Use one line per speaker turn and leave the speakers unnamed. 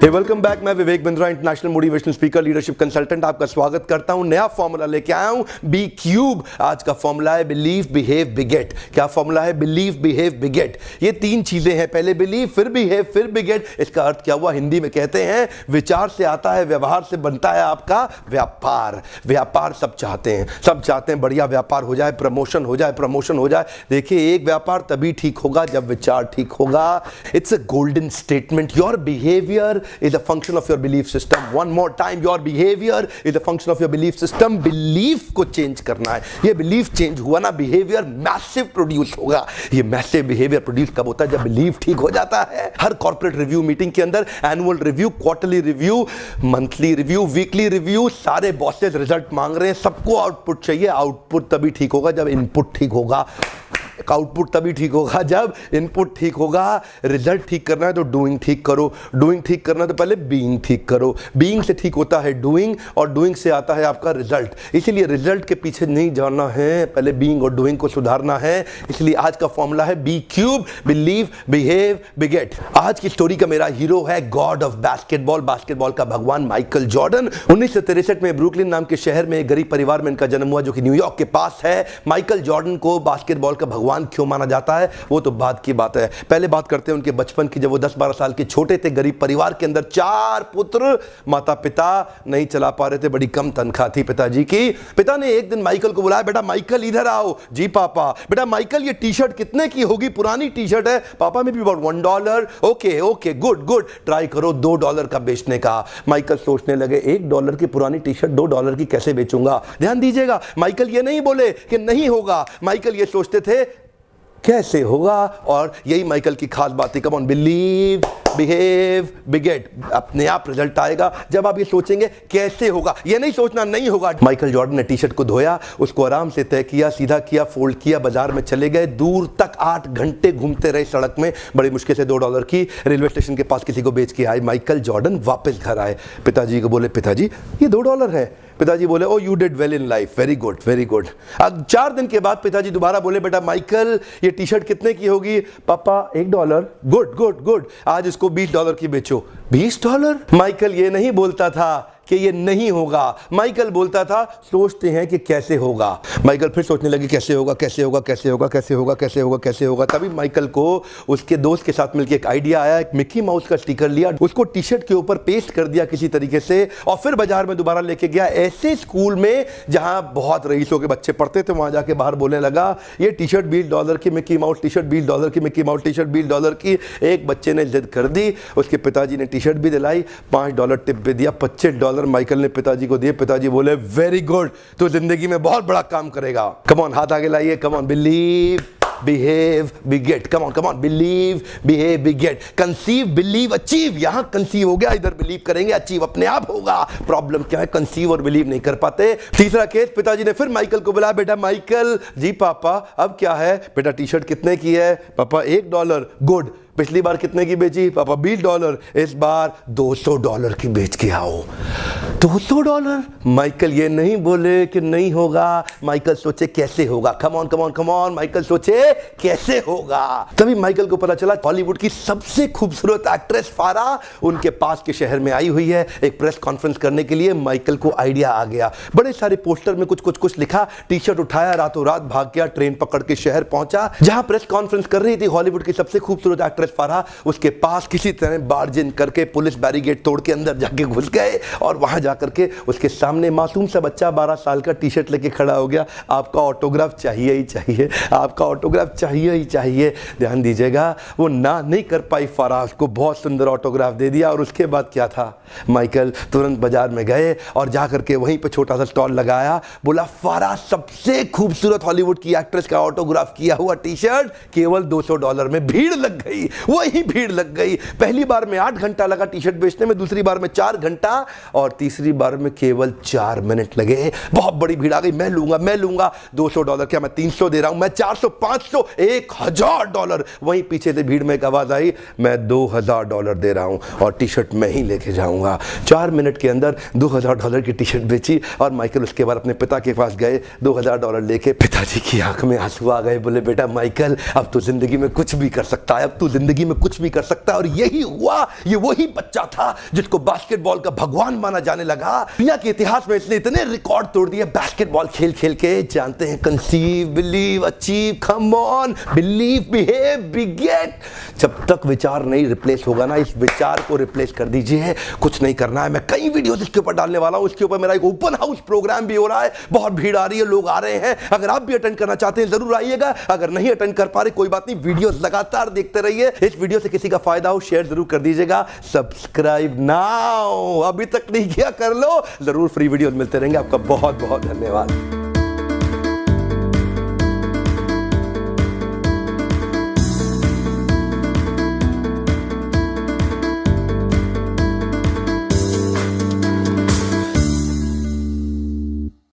Welcome back. मैं Vivek Bindra, international motivational speaker, leadership consultant, आपका स्वागत करता हूं। नया फॉर्मूला लेके आया हूं, बी क्यूब। आज का फॉर्मूला है बिलीव बिहेव बिगेट। क्या फॉर्मूला है? Believe behave बिगेट। ये तीन चीजें हैं, पहले बिलीव, फिर बिहेव, फिर बिगेट। इसका अर्थ क्या हुआ? हिंदी में कहते हैं विचार से आता है, व्यवहार से बनता है आपका व्यापार। व्यापार सब चाहते हैं, सब चाहते हैं बढ़िया व्यापार हो जाए, प्रमोशन हो जाए, प्रमोशन हो जाए। देखिए, एक व्यापार तभी ठीक होगा जब विचार ठीक होगा। It's a golden statement. Your behaviour is a function of your belief system. One more time, your behavior is a function of your belief system. Belief को change करना है। ये belief change हुआ ना, behavior massive produce होगा। ये massive behavior produce कब होता है? जब belief ठीक हो जाता है। हर corporate review meeting के अंदर annual review, quarterly review, monthly review, weekly review, सारे bosses result मांग रहे हैं, सबको output चाहिए। output तभी ठीक होगा जब input ठीक होगा। आउटपुट तभी ठीक होगा जब इनपुट ठीक होगा। रिजल्ट ठीक करना है तो डूइंग ठीक करो, डूइंग ठीक करना है तो पहले बीइंग ठीक करो। बीइंग से ठीक होता है डूइंग, और डूइंग से आता है आपका रिजल्ट। इसीलिए रिजल्ट के पीछे नहीं जाना है, पहले बीइंग और डूइंग को सुधारना है। इसलिए आज का फॉर्मूला है बी क्यूब, बिलीव बिहेव बिगेट। आज की स्टोरी का मेरा हीरो है गॉड ऑफ बास्केटबॉल, बास्केटबॉल का भगवान माइकल जॉर्डन। 1963 में ब्रुकलिन नाम के शहर में एक गरीब परिवार में इनका जन्म हुआ, जो कि न्यूयॉर्क के पास है। माइकल जॉर्डन को बास्केटबॉल का भगवान क्यों माना जाता है वो तो बाद की बात है। पहले बात करते हैं उनके बचपन की। जब वो 10-12 साल के छोटे थे, गरीब परिवार के अंदर 4 पुत्र, माता पिता नहीं चला पा रहे थे, बड़ी कम तनख्वाह थी पिताजी की। पिता ने एक दिन माइकल को बुलाया, बेटा माइकल इधर आओ। जी पापा। बेटा माइकल, ये टी शर्ट कितने की होगी? पुरानी टी शर्ट है पापा, में भी about $1। Okay okay, good good, try करो $2 का बेचने का। माइकल सोचने लगे, $1 की पुरानी टी शर्ट $2 की कैसे बेचूंगा? ध्यान दीजिएगा, माइकल ये नहीं बोले कि नहीं होगा, माइकल ये सोचते थे कैसे होगा। और यही माइकल की खास बात है। कम ऑन, बिलीव बिहेव बिगेट। अपने आप रिजल्ट आएगा जब आप ये सोचेंगे कैसे होगा, ये नहीं सोचना नहीं होगा। माइकल जॉर्डन ने टी शर्ट को धोया, उसको आराम से तय किया, सीधा किया, फोल्ड किया, बाजार में चले गए। दूर तक 8 घंटे घूमते रहे सड़क में, बड़ी मुश्किल से $2 की रेलवे स्टेशन के पास किसी को बेच के आए। माइकल जॉर्डन वापस घर आए, पिताजी को बोले, पिताजी ये $2 है। पिताजी बोले, oh you did well in life, very good very good. अब 4 दिन के बाद पिताजी दोबारा बोले, बेटा माइकल ये टी शर्ट कितने की होगी? पापा $1। गुड गुड गुड, आज इसको $20 की बेचो। $20? माइकल ये नहीं बोलता था कि ये नहीं होगा, माइकल बोलता था सोचते हैं कि कैसे होगा। माइकल फिर सोचने लगे कैसे होगा कैसे होगा कैसे होगा कैसे होगा कैसे होगा कैसे होगा। तभी माइकल को उसके दोस्त के साथ मिलकर एक आइडिया आया। एक मिकी माउस का स्टिकर लिया, उसको टी शर्ट के ऊपर पेस्ट कर दिया किसी तरीके से, और फिर बाजार में दोबारा लेके गया। ऐसे स्कूल में जहां बहुत रईसों के बच्चे पढ़ते थे, वहां जाके बाहर बोलने लगा, ये टी शर्ट $20 की, मिकी माउस टी शर्ट $20 की, मिकी माउस टी शर्ट $20 की। एक बच्चे ने जिद कर दी, उसके पिताजी ने टी शर्ट भी दिलाई, $5 टिप भी दिया, $25 माइकल ने पिताजी को दिए। पिताजी बोले, वेरी गुड, तो जिंदगी में बहुत बड़ा काम करेगा। कम ऑन, हाथ आगे लाइए। कम on, believe behave बिगेट। Come on, believe behave बिगेट। Conceive, believe, achieve. यहां कंसीव हो गया, इधर बिलीव करेंगे, अचीव अपने आप होगा। प्रॉब्लम क्या है? कंसीव और बिलीव नहीं कर पाते। तीसरा केस, पिताजी ने फिर माइकल को बुलाया, बेटा माइकल। जी पापा, अब क्या है? बेटा टी शर्ट कितने की है? पापा $1। गुड, पिछली बार कितने की बेची? पापा $20। इस बार $200 की बेच के आओ। $200? माइकल ये नहीं बोले कि नहीं होगा, माइकल सोचे कैसे होगा। Come on come on come on, Michael सोचे कैसे होगा। तभी माइकल को पता चला हॉलीवुड की सबसे खूबसूरत एक्ट्रेस फारा उनके पास के शहर में आई हुई है एक प्रेस कॉन्फ्रेंस करने के लिए। माइकल को आइडिया आ गया, बड़े सारे पोस्टर में कुछ कुछ कुछ लिखा, टी शर्ट उठाया, रातों रात भाग गया, ट्रेन पकड़ के शहर पहुंचा जहां प्रेस कॉन्फ्रेंस कर रही थी हॉलीवुड की सबसे खूबसूरत एक्ट्रेस फारा। उसके पास किसी तरह बार्ज इन करके पुलिस बैरिकेड तोड़ के अंदर जाके घुस गए, और वहां जाकर के उसके सामने मासूम सा बच्चा 12 साल का टी शर्ट लेके खड़ा हो गया। आपका ऑटोग्राफ चाहिए ही चाहिए, आपका ऑटोग्राफ चाहिए ही चाहिए। ध्यान दीजिएगा, वो ना नहीं कर पाई फारा, उसको बहुत सुंदर ऑटोग्राफ दे दिया। और उसके बाद क्या था? माइकल तुरंत बाजार में गए और जाकर के वहीं पे छोटा सा स्टॉल लगाया, बोला फारा सबसे खूबसूरत हॉलीवुड की एक्ट्रेस का ऑटोग्राफ किया हुआ टी शर्ट केवल $200 में। भीड़ लग गई, वही भीड़ लग गई। पहली बार में 8 घंटा लगा टी शर्ट बेचने में, दूसरी बार में 4 घंटा, और तीसरी बार में केवल 4 मिनट लगे। बहुत बड़ी भीड़ आ गई, मैं लूंगा। $200 क्या मैं 300 दे रहा हूं, मैं 400, 500, $1000। वहीं पीछे से भीड़ में एक आवाज आई, मैं $2000 दे रहा हूं और टी शर्ट मैं ही लेके जाऊंगा। 4 मिनट के अंदर $2000 की टी शर्ट बेची। और माइकल उसके बाद अपने पिता के पास गए, $2000 लेके। पिताजी की आंख में आंसू आ गए, बोले बेटा माइकल, अब तो जिंदगी में कुछ भी कर सकता है, अब तू जिंदगी में कुछ भी कर सकता है। और यही हुआ, ये वही बच्चा था जिसको बास्केटबॉल का भगवान माना जाने लगा। दुनिया के इतिहास में इसने इतने रिकॉर्ड तोड़ दिए बास्केटबॉल खेल खेल के। जानते हैं, conceive, believe, achieve, come on, believe, behave, beget. जब तक विचार नहीं रिप्लेस होगा ना, इस विचार को रिप्लेस कर दीजिए। कुछ नहीं करना है। मैं कई वीडियोस इसके ऊपर डालने वाला हूं। इसके ऊपर मेरा एक ओपन हाउस प्रोग्राम भी हो रहा है। बहुत भीड़ आ रही है, लोग आ रहे हैं। अगर आप भी अटेंड करना चाहते हैं जरूर आइएगा। अगर नहीं अटेंड कर पा रहे कोई बात नहीं, वीडियोस लगातार देखते रहिए। इस वीडियो से किसी का फायदा हो शेयर जरूर कर दीजिएगा। सब्सक्राइब नाउ, अभी तक नहीं किया कर लो। जरूर फ्री वीडियोस मिलते रहेंगे। आपका बहुत बहुत धन्यवाद।